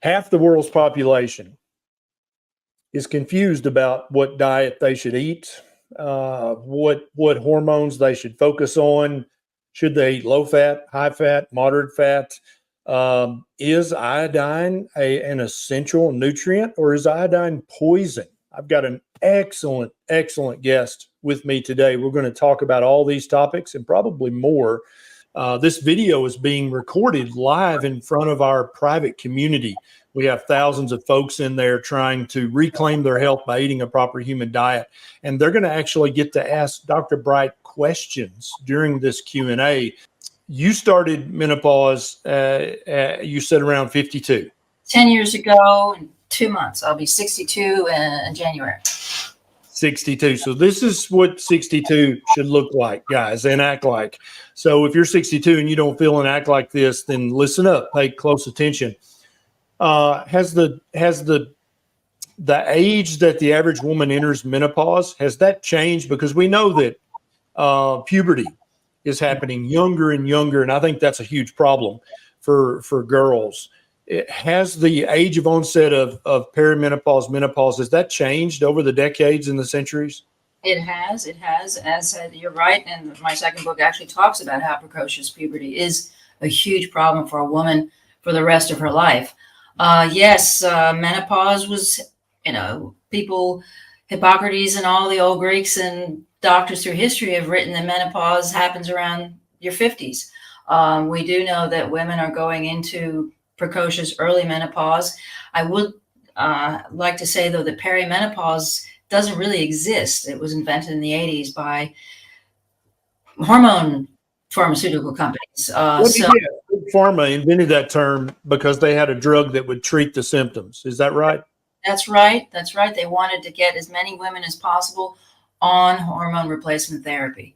half the world's population is confused about what diet they should eat, what hormones they should focus on. Should they eat low fat, high fat, moderate fat? Is iodine an essential nutrient, or is iodine poison? I've got an excellent guest with me today. We're going to talk about all these topics and probably more. This video is being recorded live in front of our private community. We have thousands of folks in there trying to reclaim their health by eating a proper human diet. And they're going to actually get to ask Dr. Bright questions during this Q&A. You started menopause, you said around 52. 10 years ago in 2 months. I'll be 62 in January. 62. So this is what 62 should look like, guys, and act like. So if you're 62 and you don't feel and act like this, then listen up, pay close attention. Has the age that the average woman enters menopause, has that changed? Because we know that puberty is happening younger and younger, and I think that's a huge problem for girls. Has the age of onset of perimenopause, menopause, has that changed over the decades and the centuries? It has. As you're right, and my second book actually talks about how precocious puberty is a huge problem for a woman for the rest of her life. Yes, menopause was, people, Hippocrates and all the old Greeks and doctors through history have written that menopause happens around your 50s. We do know that women are going into precocious early menopause. I would like to say, though, that perimenopause doesn't really exist. It was invented in the 80s by hormone pharmaceutical companies. Big Pharma invented that term because they had a drug that would treat the symptoms. Is that right? That's right. They wanted to get as many women as possible on hormone replacement therapy.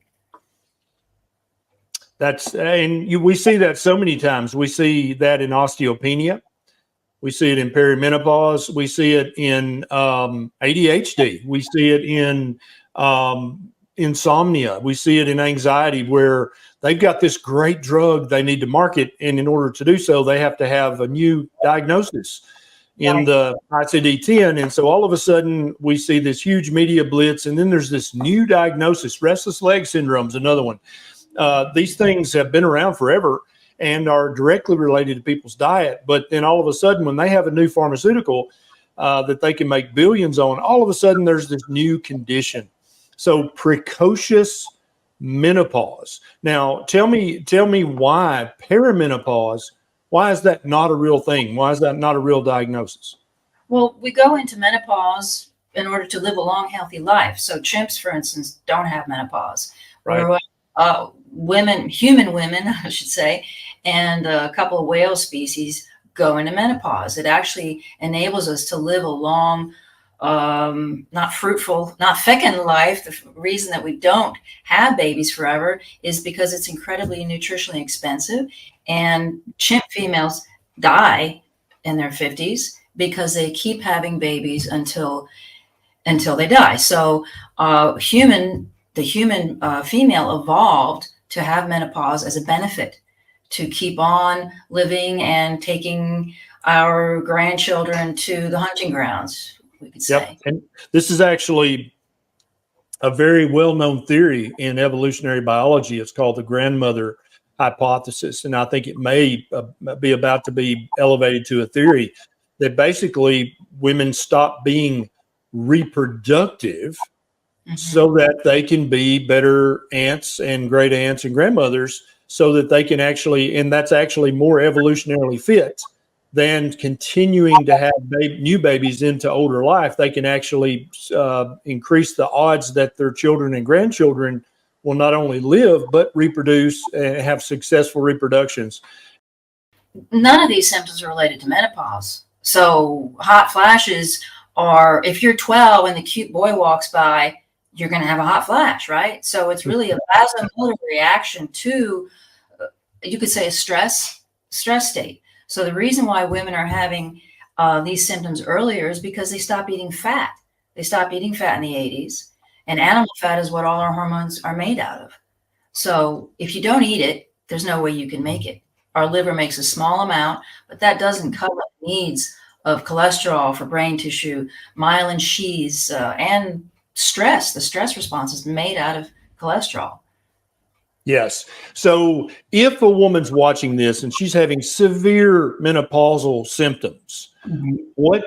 We see that so many times. We see that in osteopenia. We see it in perimenopause. We see it in ADHD. We see it in insomnia. We see it in anxiety, where they've got this great drug they need to market, and in order to do so, they have to have a new diagnosis in the ICD-10. And so all of a sudden, we see this huge media blitz, and then there's this new diagnosis. Restless leg syndrome is another one. These things have been around forever and are directly related to people's diet. But then all of a sudden, when they have a new pharmaceutical that they can make billions on, all of a sudden there's this new condition. So precocious menopause. Now, tell me why perimenopause, why is that not a real thing? Why is that not a real diagnosis? Well, we go into menopause in order to live a long, healthy life. So chimps, for instance, don't have menopause. Right. Human women, I should say, and a couple of whale species go into menopause. It actually enables us to live a long, not fruitful, not fecund life. The reason that we don't have babies forever is because it's incredibly nutritionally expensive, and chimp females die in their 50s because they keep having babies until they die. So the human female evolved to have menopause as a benefit, to keep on living and taking our grandchildren to the hunting grounds, we could say. Yep. And this is actually a very well-known theory in evolutionary biology. It's called the grandmother hypothesis. And I think it may be about to be elevated to a theory that basically women stop being reproductive so that they can be better aunts and great aunts and grandmothers, so that they can actually, and that's actually more evolutionarily fit than continuing to have new babies into older life. They can actually increase the odds that their children and grandchildren will not only live, but reproduce and have successful reproductions. None of these symptoms are related to menopause. So hot flashes are, if you're 12 and the cute boy walks by, you're going to have a hot flash, right? So it's really a vasomotor reaction to, you could say, a stress state. So the reason why women are having these symptoms earlier is because they stop eating fat. They stop eating fat in the 80s, and animal fat is what all our hormones are made out of. So if you don't eat it, there's no way you can make it. Our liver makes a small amount, but that doesn't cover needs of cholesterol for brain tissue, myelin sheaths, and stress. The stress response is made out of cholesterol. Yes. So if a woman's watching this and she's having severe menopausal symptoms, what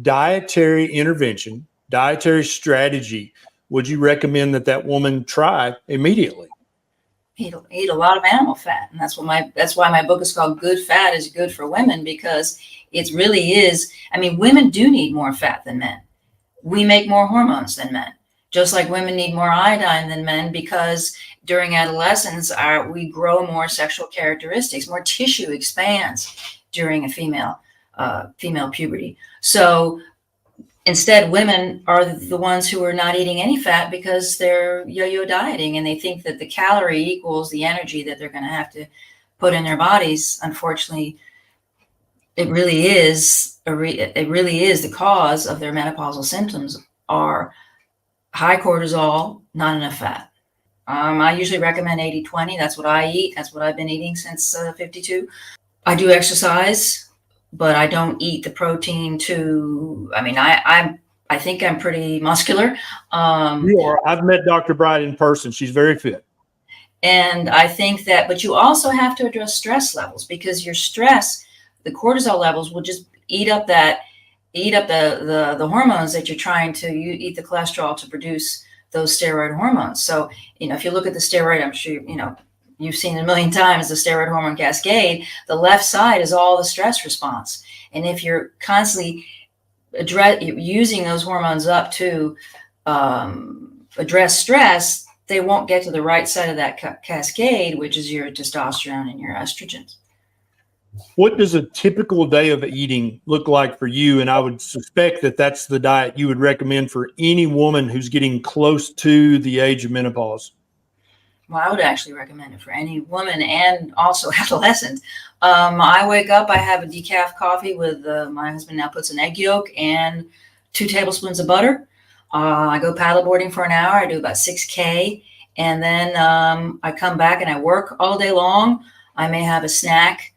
dietary intervention, dietary strategy would you recommend that woman try immediately? Eat a lot of animal fat, and that's why my book is called Good Fat is Good for Women, because it really is. I mean, women do need more fat than men. We make more hormones than men, just like women need more iodine than men, because during adolescence we grow more sexual characteristics, more tissue expands during a female puberty. So instead, women are the ones who are not eating any fat because they're yo-yo dieting, and they think that the calorie equals the energy that they're going to have to put in their bodies. Unfortunately, it really is the cause of their menopausal symptoms are high cortisol, not enough fat. I usually recommend 80-20. That's what I eat. That's what I've been eating since 52. I do exercise, but I don't eat the protein I think I'm pretty muscular. You are. I've met Dr. Bright in person. She's very fit. And I think that, but you also have to address stress levels, because your stress, the cortisol levels will just eat up the hormones that you're trying to eat the cholesterol to produce those steroid hormones. So, if you look at the steroid, I'm sure, you've seen it a million times, the steroid hormone cascade, the left side is all the stress response. And if you're constantly using those hormones up to address stress, they won't get to the right side of that cascade, which is your testosterone and your estrogens. What does a typical day of eating look like for you? And I would suspect that that's the diet you would recommend for any woman who's getting close to the age of menopause. Well, I would actually recommend it for any woman and also adolescent. I wake up, I have a decaf coffee with my husband now puts an egg yolk and 2 tablespoons of butter. I go paddleboarding for an hour. I do about 6K. And then I come back and I work all day long. I may have a snack,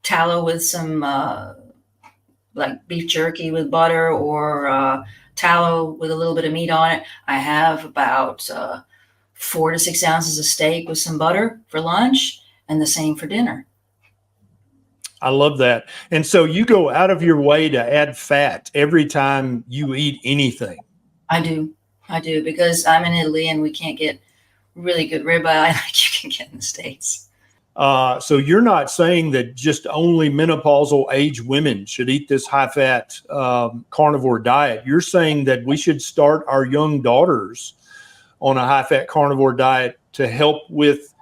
tallow with some like beef jerky with butter, or tallow with a little bit of meat on it. I have about 4 to 6 ounces of steak with some butter for lunch, and the same for dinner. I love that. And so you go out of your way to add fat every time you eat anything. I do, because I'm in Italy and we can't get really good ribeye like you can get in the States. So you're not saying that just only menopausal age women should eat this high-fat carnivore diet. You're saying that we should start our young daughters on a high-fat carnivore diet to help with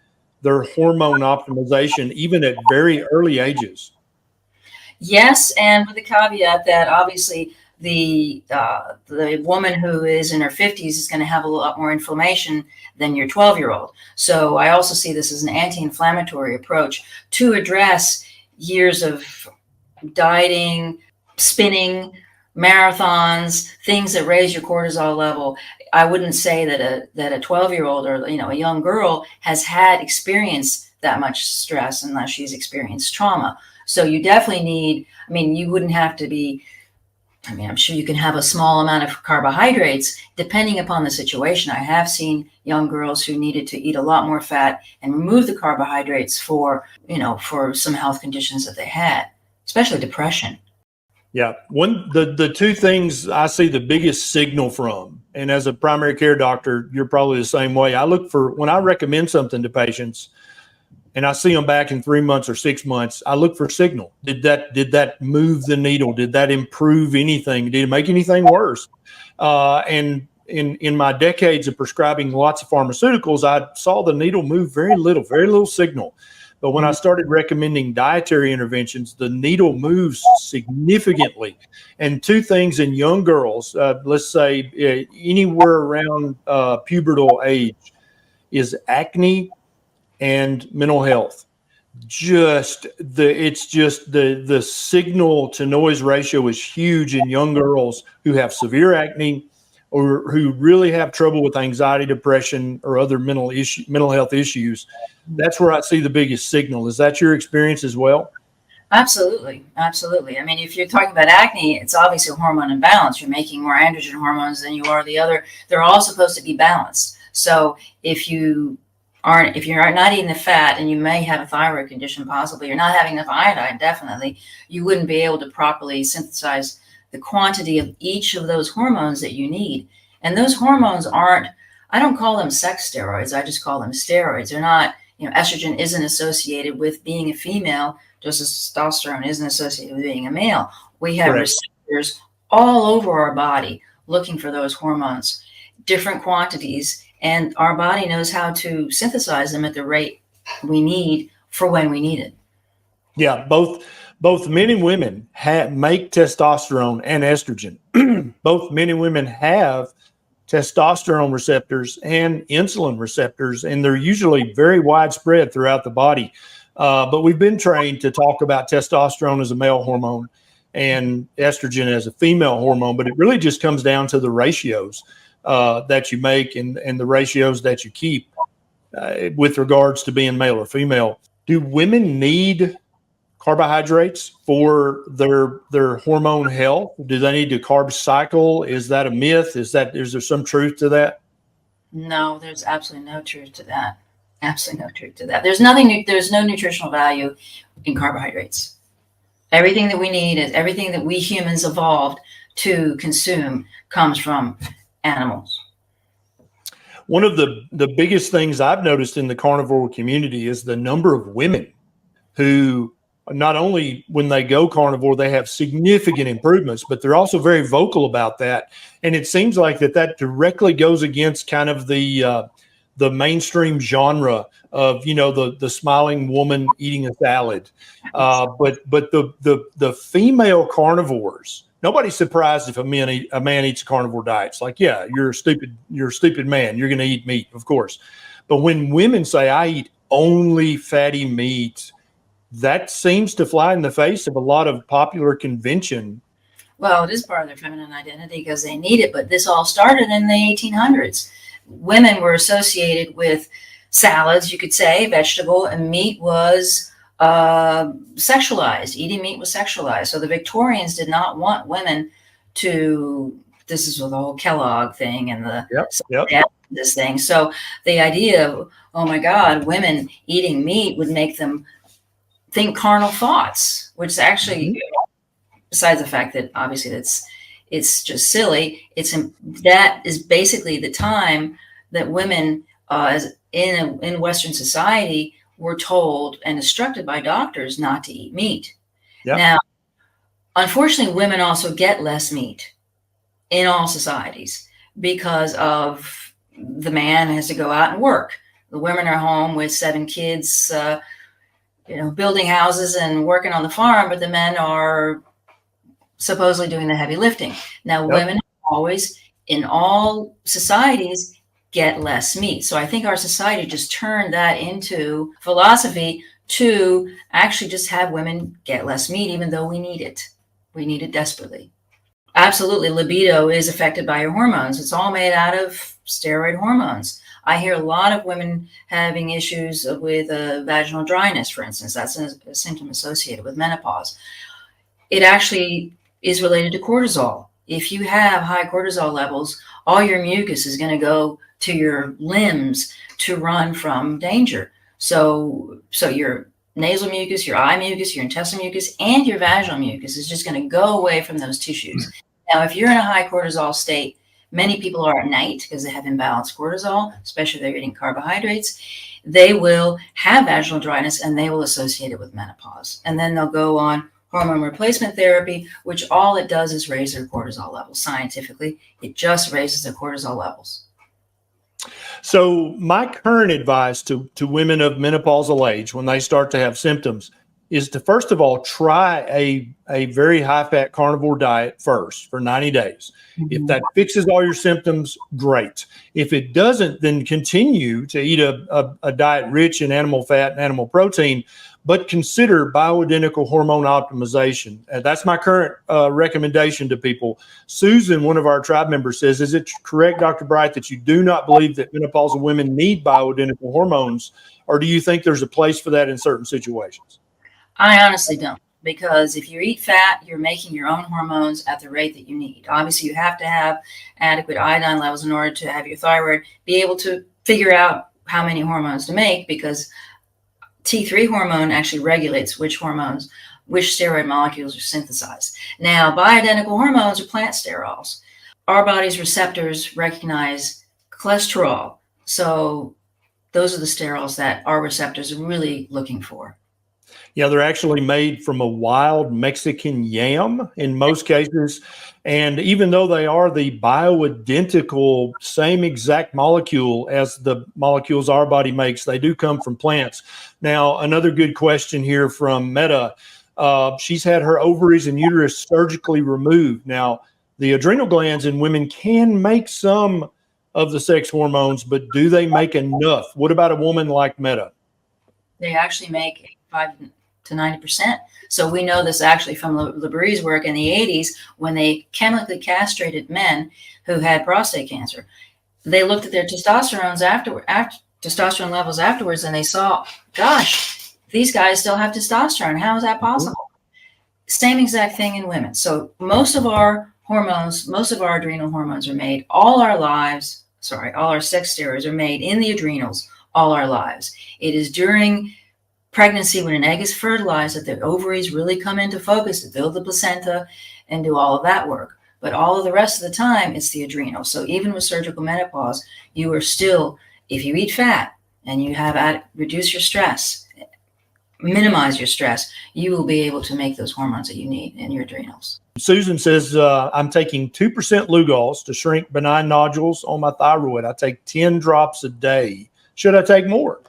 their hormone optimization, even at very early ages. Yes, and with the caveat that obviously the woman who is in her 50s is going to have a lot more inflammation than your 12-year-old. So I also see this as an anti-inflammatory approach to address years of dieting, spinning, marathons, things that raise your cortisol level. I wouldn't say that a 12-year-old or a young girl has had experienced that much stress unless she's experienced trauma. So you definitely need, you wouldn't have to be, I'm sure you can have a small amount of carbohydrates depending upon the situation. I have seen young girls who needed to eat a lot more fat and remove the carbohydrates for some health conditions that they had, especially depression. Yeah. The 2 things I see the biggest signal from, and as a primary care doctor, you're probably the same way. I look for, when I recommend something to patients and I see them back in 3 months or 6 months, I look for signal. Did that move the needle? Did that improve anything? Did it make anything worse? And in my decades of prescribing lots of pharmaceuticals, I saw the needle move very little signal. But when I started recommending dietary interventions, the needle moves significantly. And 2 things in young girls, let's say anywhere around pubertal age, is acne and mental health. The signal to noise ratio is huge in young girls who have severe acne or who really have trouble with anxiety, depression, or other mental health issues. That's where I see the biggest signal. Is that your experience as well? Absolutely, absolutely. I mean, if you're talking about acne, it's obviously a hormone imbalance. You're making more androgen hormones than you are the other. They're all supposed to be balanced. So if you're not eating the fat, and you may have a thyroid condition, possibly, you're not having enough iodine, definitely, you wouldn't be able to properly synthesize the quantity of each of those hormones that you need. And those hormones aren't, I don't call them sex steroids. I just call them steroids. They're not, estrogen isn't associated with being a female, just as testosterone isn't associated with being a male. We have Correct. receptors all over our body looking for those hormones, different quantities, and our body knows how to synthesize them at the rate we need for when we need it. Yeah, both men and women make testosterone and estrogen. Both men and women have testosterone receptors and insulin receptors, and they're usually very widespread throughout the body. But we've been trained to talk about testosterone as a male hormone and estrogen as a female hormone, but it really just comes down to the ratios that you make and the ratios that you keep with regards to being male or female. Do women need carbohydrates for their hormone health? Do they need to carb cycle? Is that a myth? Is there some truth to that? No, there's absolutely no truth to that. Absolutely no truth to that. There's no nutritional value in carbohydrates. Everything that we need is everything that we humans evolved to consume comes from animals. One of the biggest things I've noticed in the carnivore community is the number of women who not only when they go carnivore, they have significant improvements, but they're also very vocal about that. And it seems like that directly goes against kind of the mainstream genre of, the smiling woman eating a salad. But the female carnivores, nobody's surprised if a man eats a carnivore diet. It's like, yeah, you're a stupid man. You're going to eat meat, of course. But when women say, I eat only fatty meat, that seems to fly in the face of a lot of popular convention. Well, it is part of their feminine identity because they need it, but this all started in the 1800s. Women were associated with salads, you could say, vegetable, and meat was sexualized. Eating meat was sexualized. So the Victorians did not want women to, this is with the whole Kellogg thing and this thing. So the idea of, oh my God, women eating meat would make them think carnal thoughts, which actually, besides the fact that obviously it's just silly, that is basically the time that women as in Western society were told and instructed by doctors not to eat meat. Yep. Now, unfortunately, women also get less meat in all societies because of the man has to go out and work. The women are home with 7 kids, building houses and working on the farm, but the men are supposedly doing the heavy lifting. Now, women always, in all societies, get less meat. So I think our society just turned that into philosophy to actually just have women get less meat, even though we need it. We need it desperately. Absolutely, libido is affected by your hormones. It's all made out of steroid hormones. I hear a lot of women having issues with vaginal dryness, for instance. That's a symptom associated with menopause. It actually is related to cortisol. If you have high cortisol levels, all your mucus is going to go to your limbs to run from danger. So your nasal mucus, your eye mucus, your intestinal mucus, and your vaginal mucus is just going to go away from those tissues. Now, if you're in a high cortisol state, many people are at night because they have imbalanced cortisol, especially if they're eating carbohydrates, they will have vaginal dryness and they will associate it with menopause. And then they'll go on hormone replacement therapy, which all it does is raise their cortisol levels. Scientifically, it just raises their cortisol levels. So my current advice to women of menopausal age when they start to have symptoms is to, first of all, try a very high-fat carnivore diet first for 90 days. If that fixes all your symptoms, great. If it doesn't, then continue to eat a diet rich in animal fat and animal protein, but consider bioidentical hormone optimization. That's my current recommendation to people. Susan, one of our tribe members, says, is it correct, Dr. Bright, that you do not believe that menopausal women need bioidentical hormones, or do you think there's a place for that in certain situations? I honestly don't, because if you eat fat, you're making your own hormones at the rate that you need. Obviously, you have to have adequate iodine levels in order to have your thyroid be able to figure out how many hormones to make, because T3 hormone actually regulates which steroid molecules are synthesized. Now, bioidentical hormones are plant sterols. Our body's receptors recognize cholesterol. So those are the sterols that our receptors are really looking for. Yeah, they're actually made from a wild Mexican yam in most cases. And even though they are the bioidentical, same exact molecule as the molecules our body makes, they do come from plants. Now, another good question here from Meta. She's had her ovaries and uterus surgically removed. Now, the adrenal glands in women can make some of the sex hormones, but do they make enough? What about a woman like Meta? They actually make 5 to 90%. So we know this actually from Labree's work in the 80s, when they chemically castrated men who had prostate cancer. They looked at their testosterone levels afterwards, and they saw, gosh, these guys still have testosterone. How is that possible? Same exact thing in women. So most of our hormones, most of our adrenal hormones are made all our lives. All our sex steroids are made in the adrenals all our lives. It is during pregnancy, when an egg is fertilized, that the ovaries really come into focus to build the placenta and do all of that work. But all of the rest of the time, it's the adrenals. So even with surgical menopause, you are still, if you eat fat and you have reduce your stress, minimize your stress, you will be able to make those hormones that you need in your adrenals. Susan says, I'm taking 2% Lugol's to shrink benign nodules on my thyroid. I take 10 drops a day. Should I take more?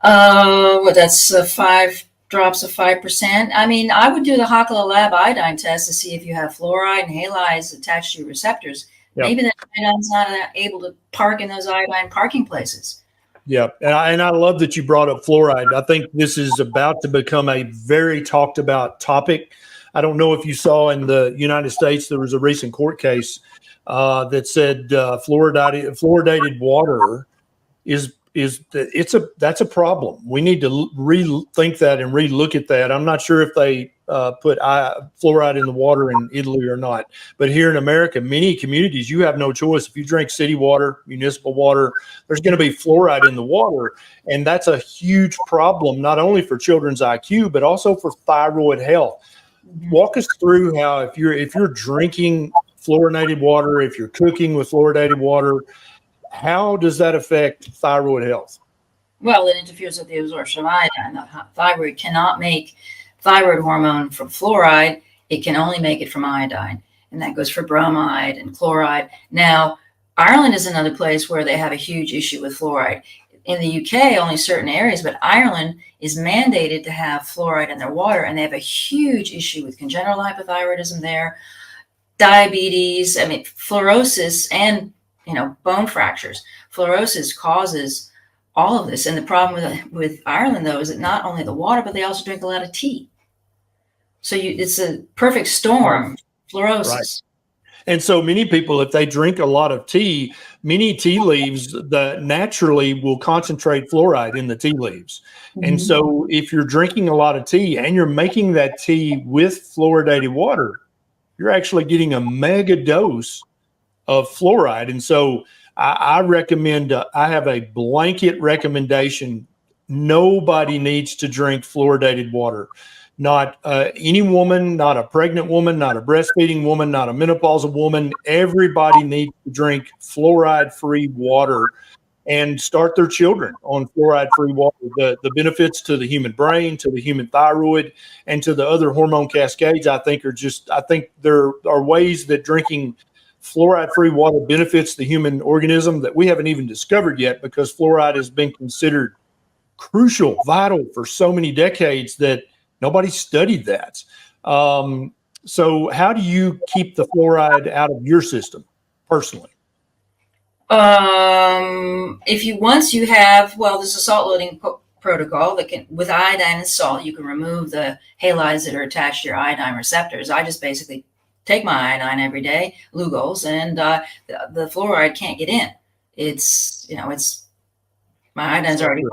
That's 5 drops of 5%. I mean, I would do the Hakala Lab iodine test to see if you have fluoride and halides attached to your receptors. Yep. Maybe the iodine's not able to park in those iodine parking places. Yeah, and I love that you brought up fluoride. I think this is about to become a very talked about topic. I don't know if you saw in the United States, there was a recent court case that said fluoridated water that's a problem. We need to rethink that and relook at that. I'm not sure if they put fluoride in the water in Italy or not, but here in America, many communities, you have no choice. If you drink city water, municipal water, there's going to be fluoride in the water, and that's a huge problem, not only for children's IQ, but also for thyroid health. Walk us through how, if you're drinking fluoridated water, if you're cooking with fluoridated water, how does that affect thyroid health? Well, it interferes with the absorption of iodine. The thyroid cannot make thyroid hormone from fluoride. It can only make it from iodine. And that goes for bromide and chloride. Now, Ireland is another place where they have a huge issue with fluoride. In the UK, only certain areas, but Ireland is mandated to have fluoride in their water, and they have a huge issue with congenital hypothyroidism there, diabetes, fluorosis, and bone fractures. Fluorosis causes all of this. And the problem with Ireland, though, is that not only the water, but they also drink a lot of tea. So it's a perfect storm, fluorosis. Right. And so many people, if they drink a lot of tea, many tea leaves naturally will concentrate fluoride in the tea leaves. Mm-hmm. And so if you're drinking a lot of tea and you're making that tea with fluoridated water, you're actually getting a mega dose of fluoride. And so I recommend, I have a blanket recommendation. Nobody needs to drink fluoridated water. Not any woman, not a pregnant woman, not a breastfeeding woman, not a menopausal woman. Everybody needs to drink fluoride-free water and start their children on fluoride-free water. The benefits to the human brain, to the human thyroid, and to the other hormone cascades, I think there are ways that drinking fluoride-free water benefits the human organism that we haven't even discovered yet, because fluoride has been considered crucial, vital for so many decades that nobody studied that. So how do you keep the fluoride out of your system personally? Once you have, there's a salt loading protocol that can, with iodine and salt, you can remove the halides that are attached to your iodine receptors. I just basically take my iodine every day, Lugol's, and the fluoride can't get in. My iodine's already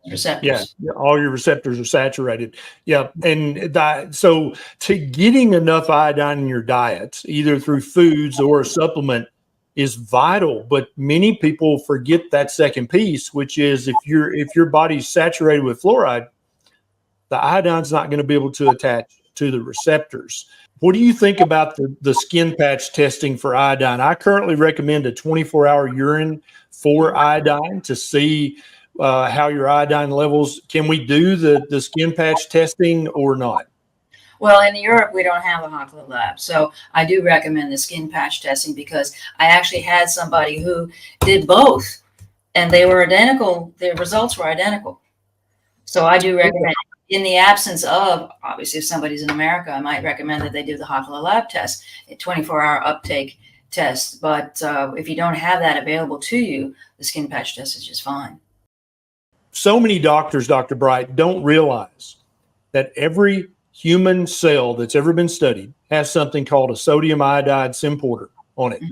Yeah, receptors. all your receptors are saturated. Yeah, and so to getting enough iodine in your diet, either through foods or a supplement, is vital. But many people forget that second piece, which is if your body's saturated with fluoride, the iodine's not going to be able to attach to the receptors. What do you think about the skin patch testing for iodine? I currently recommend a 24-hour urine for iodine to see how your iodine levels. Can we do the skin patch testing or not? Well, in Europe, we don't have a hospital lab. So I do recommend the skin patch testing because I actually had somebody who did both and they were identical. The results were identical. So I do recommend, in the absence of, obviously, if somebody's in America, I might recommend that they do the hospital lab test, a 24-hour uptake test. But if you don't have that available to you, the skin patch test is just fine. So many doctors, Dr. Bright, don't realize that every human cell that's ever been studied has something called a sodium iodide symporter on it.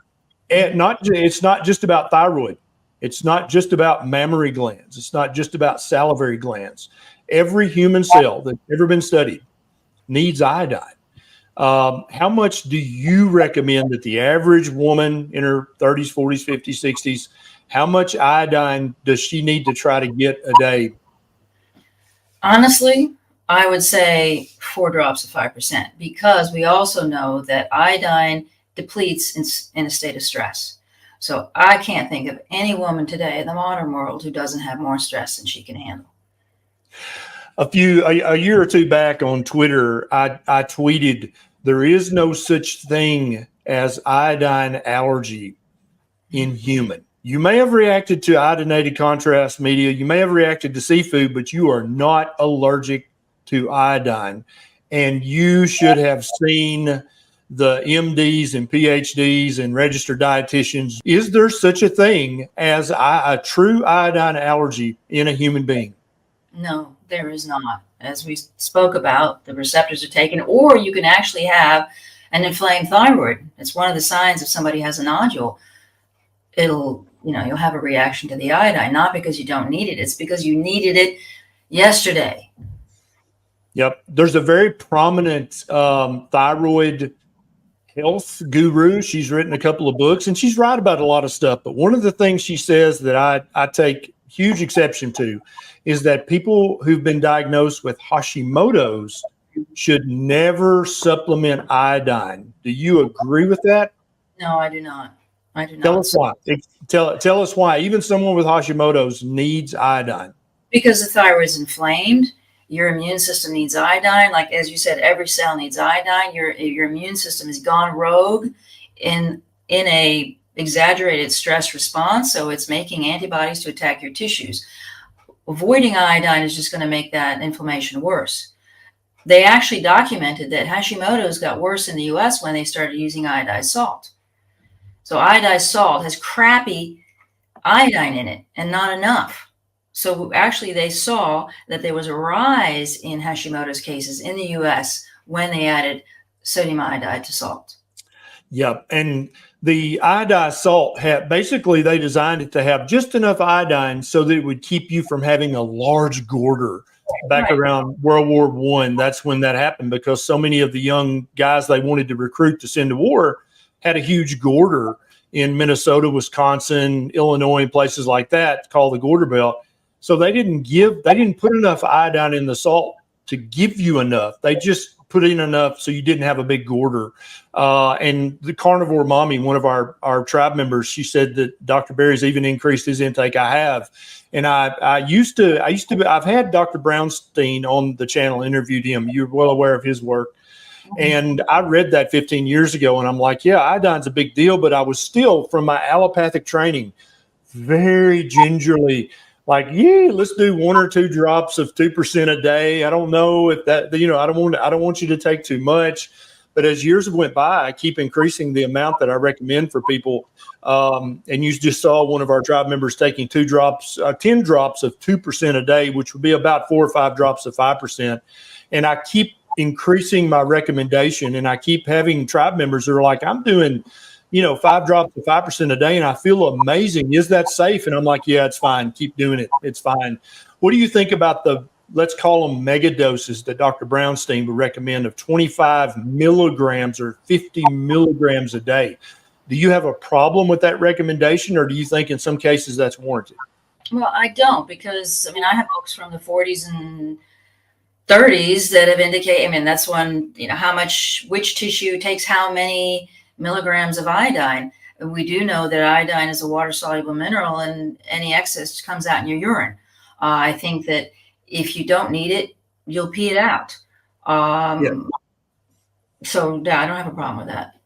And it's not just about thyroid. It's not just about mammary glands. It's not just about salivary glands. Every human cell that's ever been studied needs iodine. How much do you recommend that the average woman in her 30s, 40s, 50s, 60s, how much iodine does she need to try to get a day? Honestly, I would say 4 drops of 5%, because we also know that iodine depletes in a state of stress. So I can't think of any woman today in the modern world who doesn't have more stress than she can handle. A year or two back on Twitter, I tweeted, there is no such thing as iodine allergy in human. You may have reacted to iodinated contrast media, you may have reacted to seafood, but you are not allergic to iodine. And you should have seen the MDs and PhDs and registered dietitians. Is there such a thing as a true iodine allergy in a human being? No, there is not. As we spoke about, the receptors are taken, or you can actually have an inflamed thyroid. It's one of the signs if somebody has a nodule. You'll have a reaction to the iodine, not because you don't need it. It's because you needed it yesterday. Yep. There's a very prominent thyroid health guru. She's written a couple of books and she's right about a lot of stuff. But one of the things she says that I take huge exception to is that people who've been diagnosed with Hashimoto's should never supplement iodine. Do you agree with that? No, I do not. I do not. Tell us why. Tell us why even someone with Hashimoto's needs iodine. Because the thyroid is inflamed. Your immune system needs iodine. Like, as you said, every cell needs iodine. Your immune system has gone rogue in a exaggerated stress response. So it's making antibodies to attack your tissues. Avoiding iodine is just going to make that inflammation worse. They actually documented that Hashimoto's got worse in the US when they started using iodized salt. So iodized salt has crappy iodine in it and not enough. So actually they saw that there was a rise in Hashimoto's cases in the US when they added sodium iodide to salt. Yep. And the iodized salt basically they designed it to have just enough iodine so that it would keep you from having a large goiter. Back around World War I, that's when that happened, because so many of the young guys they wanted to recruit to send to war had a huge goiter in Minnesota, Wisconsin, Illinois, and places like that called the goiter belt. So they didn't put enough iodine in the salt to give you enough. They just put in enough so you didn't have a big goiter. And the Carnivore Mommy, one of our tribe members, she said that Dr. Berry's even increased his intake. I have. And I've had Dr. Brownstein on the channel, interviewed him. You're well aware of his work. And I read that 15 years ago and I'm like, yeah, iodine's a big deal. But I was still, from my allopathic training, very gingerly like, yeah, let's do 1 or 2 drops of 2% a day. I don't know if that, I don't want you to take too much. But as years went by, I keep increasing the amount that I recommend for people. And you just saw one of our tribe members taking 10 drops of 2% a day, which would be about 4 or 5 drops of 5%. And I keep increasing my recommendation, and I keep having tribe members that are like, I'm doing 5 drops of 5% a day, and I feel amazing. Is that safe? And I'm like, yeah, it's fine. Keep doing it. It's fine. What do you think about the, let's call them mega doses that Dr. Brownstein would recommend of 25 milligrams or 50 milligrams a day? Do you have a problem with that recommendation, or do you think in some cases that's warranted? Well, I don't, because I mean, I have books from the 40s and 30s that have indicated, I mean, that's when, how much, which tissue takes how many milligrams of iodine. We do know that iodine is a water soluble mineral, and any excess comes out in your urine. I think that if you don't need it, you'll pee it out. Yeah. So yeah, I don't have a problem with that.